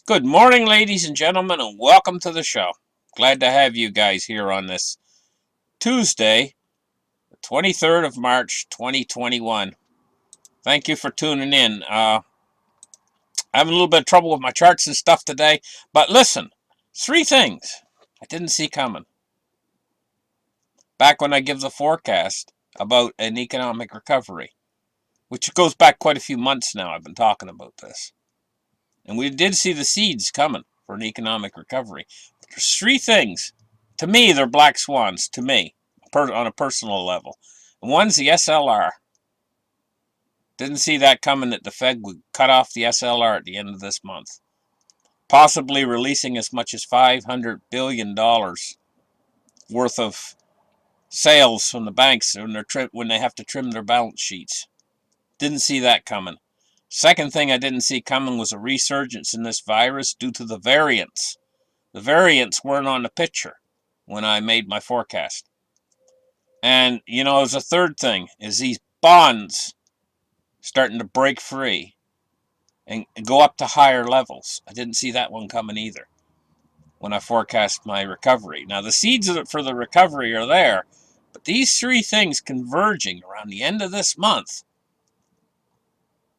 Good morning, ladies and gentlemen, and welcome to the show. Glad to have you guys here on this Tuesday, the 23rd of March, 2021. Thank you for tuning in. I'm having a little bit of trouble with my charts and stuff today, but listen, three things I didn't see coming. Back when I give the forecast about an economic recovery, which goes back quite a few months now, I've been talking about this. And we did see the seeds coming for an economic recovery. But there's three things. To me, they're black swans, to me, on a personal level. And one's the SLR. Didn't see that coming, that the Fed would cut off the SLR at the end of this month. Possibly releasing as much as $500 billion worth of sales from the banks when they have to trim their balance sheets. Didn't see that coming. Second thing I didn't see coming was a resurgence in this virus due to the variants. The variants weren't on the picture when I made my forecast. And, as a third thing, is these bonds starting to break free and go up to higher levels. I didn't see that one coming either when I forecast my recovery. Now, the seeds for the recovery are there, but these three things converging around the end of this month.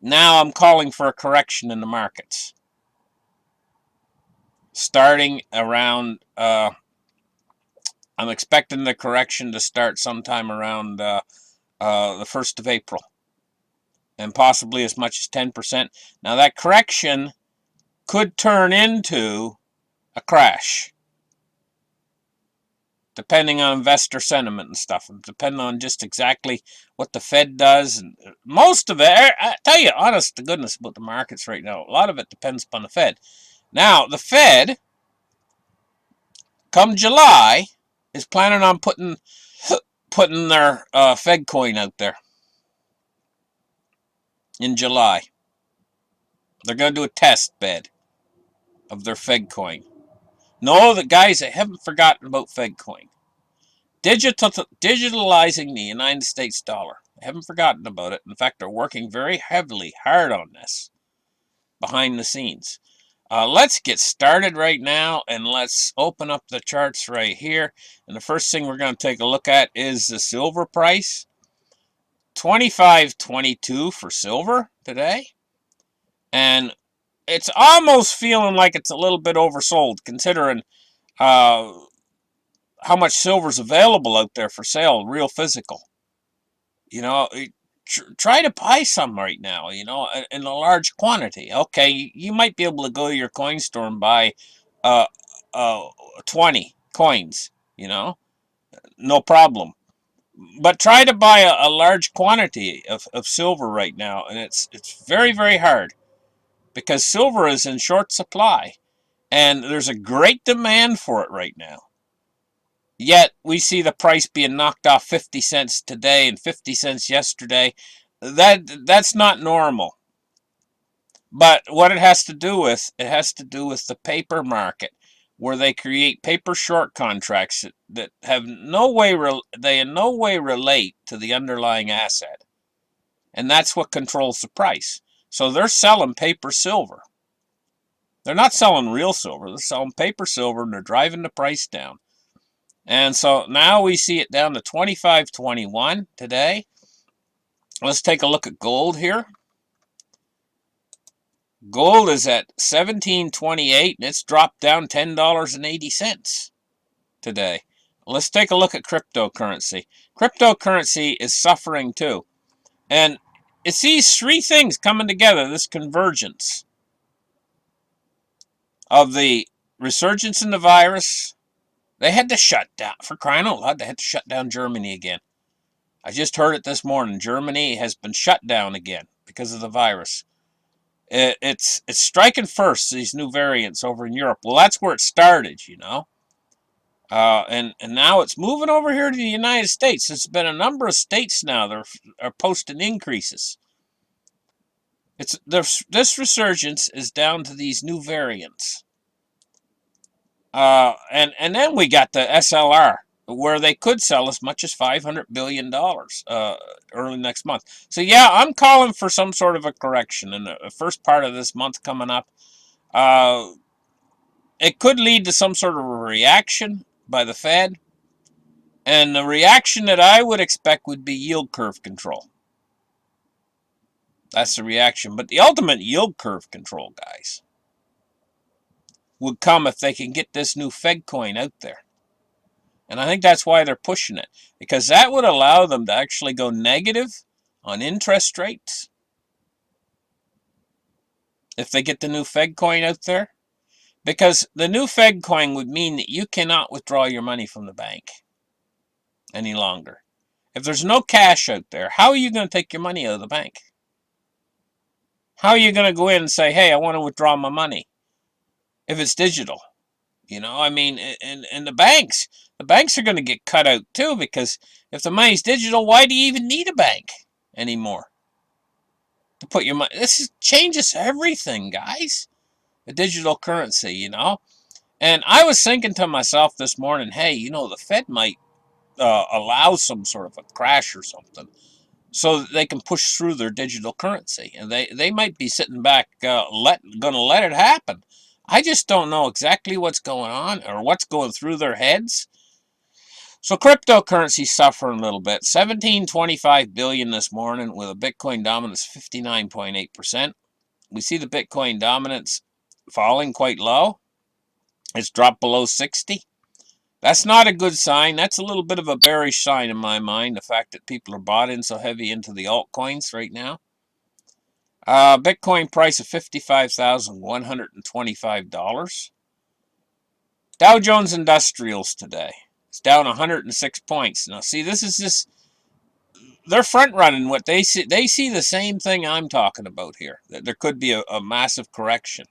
Now I'm calling for a correction in the markets. Starting around, I'm expecting the correction to start sometime around the 1st of April. And possibly as much as 10%. Now that correction could turn into a crash. Depending on investor sentiment and stuff, depending on just exactly what the Fed does, and most of it, I tell you, honest to goodness about the markets right now, a lot of it depends upon the Fed. Now, the Fed, come July, is planning on putting their Fed coin out there in July. They're going to do a test bed of their Fed coin. No, the guys, they haven't forgotten about Fed coin. Digitalizing the United States dollar. They haven't forgotten about it. In fact, they're working very heavily, hard on this, behind the scenes. Let's get started right now, and let's open up the charts right here. And the first thing we're going to take a look at is the silver price. $25.22 for silver today. And it's almost feeling like it's a little bit oversold, considering how much silver's available out there for sale, real physical. Try to buy some right now, in a large quantity. Okay, you might be able to go to your coin store and buy 20 coins, no problem. But try to buy a large quantity of silver right now, and it's very, very hard, because silver is in short supply, and there's a great demand for it right now. Yet we see the price being knocked off 50 cents today and 50 cents yesterday. That's not normal. But what it has to do with the paper market, where they create paper short contracts that have in no way relate to the underlying asset. And that's what controls the price. So they're selling paper silver. They're not selling real silver. They're selling paper silver, and they're driving the price down. And so now we see it down to $25.21 today. Let's take a look at gold here. Gold is at $17.28, and it's dropped down $10.80 today. Let's take a look at cryptocurrency. Cryptocurrency is suffering too. And it's these three things coming together, this convergence of the resurgence in the virus. They had to shut down, for crying out loud, they had to shut down Germany again. I just heard it this morning. Germany has been shut down again because of the virus. It's striking first, these new variants over in Europe. Well, that's where it started, and now it's moving over here to the United States. There's been a number of states now that are posting increases. This resurgence is down to these new variants. And then we got the SLR, where they could sell as much as $500 billion early next month. So yeah, I'm calling for some sort of a correction in the first part of this month coming up. It could lead to some sort of a reaction by the Fed. And the reaction that I would expect would be yield curve control. That's the reaction. But the ultimate yield curve control, guys, would come if they can get this new Fed coin out there. And I think that's why they're pushing it. Because that would allow them to actually go negative on interest rates. If they get the new Fed coin out there. Because the new Fed coin would mean that you cannot withdraw your money from the bank any longer. If there's no cash out there, how are you going to take your money out of the bank? How are you going to go in and say, hey, I want to withdraw my money if it's digital? You know, I mean, and the banks are going to get cut out too, because if the money's digital, why do you even need a bank anymore to put your money? Changes everything, guys. The digital currency, you know. And I was thinking to myself this morning, hey, you know, the Fed might allow some sort of a crash or something so that they can push through their digital currency. And they might be sitting back going to let it happen. I just don't know exactly what's going on or what's going through their heads. So cryptocurrency suffering a little bit. 17.25 billion this morning with a Bitcoin dominance 59.8%. We see the Bitcoin dominance falling quite low. It's dropped below 60. That's not a good sign. That's a little bit of a bearish sign in my mind, the fact that people are bought in so heavy into the altcoins right now. Bitcoin price of $55,125. Dow Jones Industrials today. It's down 106 points. Now, see, this is just, they're front running what they see. They see the same thing I'm talking about here, that there could be a massive correction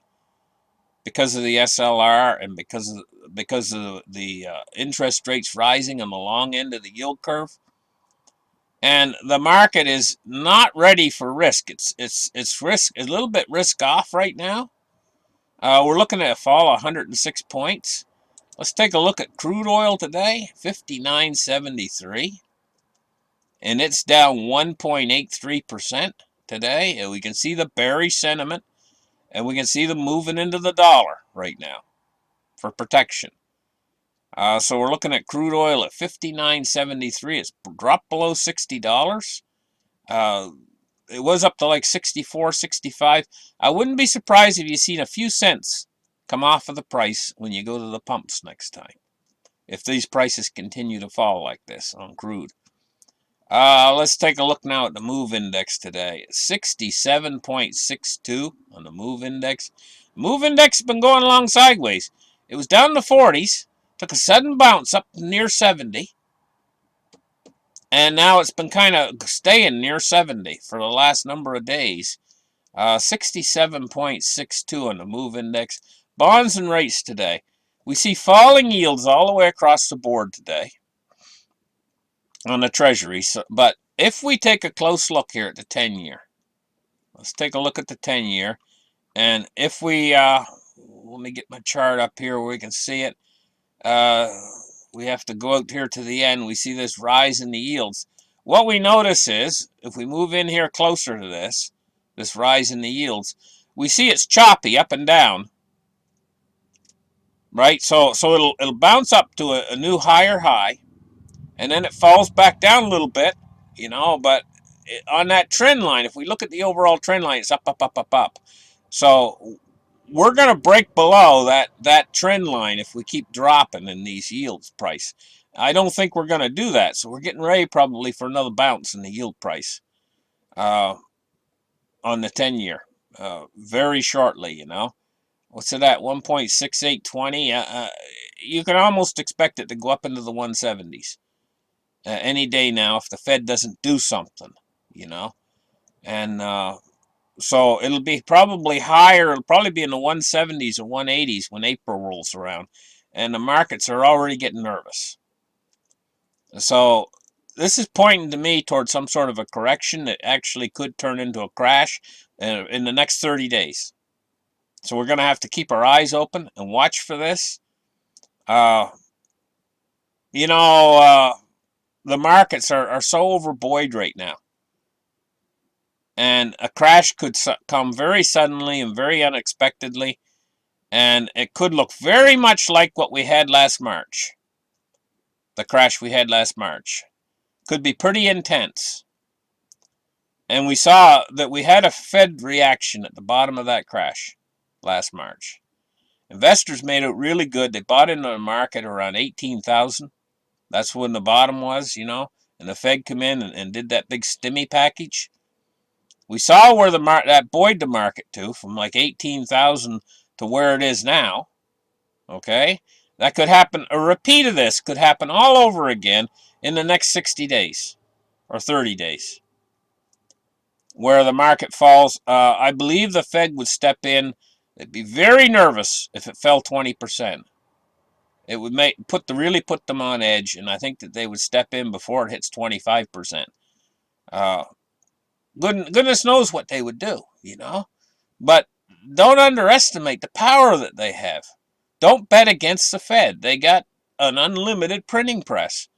because of the SLR and because of the interest rates rising on the long end of the yield curve. And the market is not ready for risk. It's risk, a little bit risk off right now. We're looking at a fall of 106 points. Let's take a look at crude oil today, 59.73. And it's down 1.83% today. And we can see the bearish sentiment. And we can see them moving into the dollar right now for protection. So we're looking at crude oil at 59.73. It's dropped below $60. It was up to like 64, 65. I wouldn't be surprised if you seen a few cents come off of the price when you go to the pumps next time, if these prices continue to fall like this on crude. Let's take a look now at the MOVE index today. 67.62 on the MOVE index. MOVE index has been going along sideways. It was down in the 40s, took a sudden bounce up near 70, and now it's been kind of staying near 70 for the last number of days. 67.62 on the MOVE index. Bonds and rates today. We see falling yields all the way across the board today on the Treasury. But if we take a close look here at the 10-year, let's take a look at the 10-year. And if we, let me get my chart up here where we can see it. We have to go out here to the end. We see this rise in the yields. What we notice is, if we move in here closer to this rise in the yields, we see it's choppy up and down. Right? So it'll bounce up to a new higher high, and then it falls back down a little bit, you know, but on that trend line, if we look at the overall trend line, it's up, up, up, up, up. So we're going to break below that trend line if we keep dropping in these yields price. I don't think we're going to do that, so we're getting ready probably for another bounce in the yield price on the 10-year very shortly, you know. What's it at? 1.6820. You can almost expect it to go up into the 170s any day now if the Fed doesn't do something, you know. And so it'll be probably higher. It'll probably be in the 170s or 180s when April rolls around. And the markets are already getting nervous. So this is pointing to me towards some sort of a correction that actually could turn into a crash in the next 30 days. So we're going to have to keep our eyes open and watch for this. You know, the markets are so overbuoyed right now. And a crash could come very suddenly and very unexpectedly. And it could look very much like what we had last March. The crash we had last March. Could be pretty intense. And we saw that we had a Fed reaction at the bottom of that crash last March. Investors made it really good. They bought into the market around 18,000. That's when the bottom was, you know. And the Fed come in and did that big stimmy package. We saw where that buoyed the market to, from like 18,000 to where it is now. Okay? That could happen. A repeat of this could happen all over again in the next 60 days or 30 days. Where the market falls, I believe the Fed would step in. They'd be very nervous if it fell 20%. It would really put them on edge, and I think that they would step in before it hits 25%. Goodness knows what they would do, you know. But don't underestimate the power that they have. Don't bet against the Fed. They got an unlimited printing press,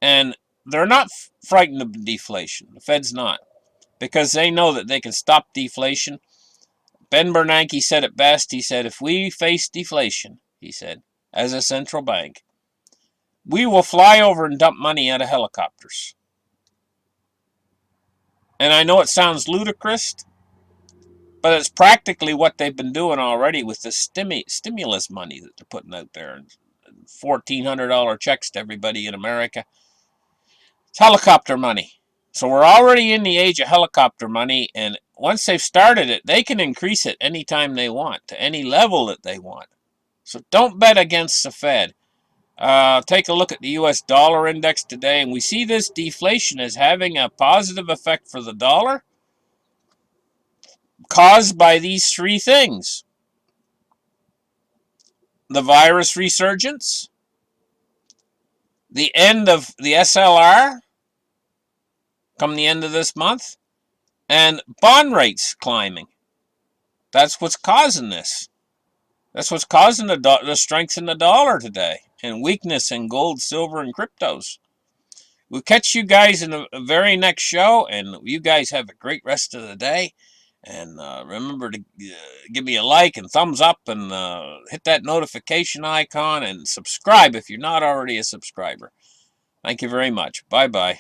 and they're not frightened of deflation. The Fed's not, because they know that they can stop deflation. Ben Bernanke said it best. He said, if we face deflation, he said, as a central bank, we will fly over and dump money out of helicopters. And I know it sounds ludicrous, but it's practically what they've been doing already with the stimulus money that they're putting out there. $1,400 checks to everybody in America. It's helicopter money. So we're already in the age of helicopter money, and once they've started it, they can increase it anytime they want, to any level that they want. So don't bet against the Fed. Take a look at the U.S. dollar index today, and we see this deflation as having a positive effect for the dollar, caused by these three things: the virus resurgence, the end of the SLR come the end of this month, and bond rates climbing. That's what's causing this. That's what's causing the strength in the dollar today, and weakness in gold, silver, and cryptos. We'll catch you guys in the very next show, and you guys have a great rest of the day. And remember to give me a like and thumbs up, and hit that notification icon, and subscribe if you're not already a subscriber. Thank you very much. Bye-bye.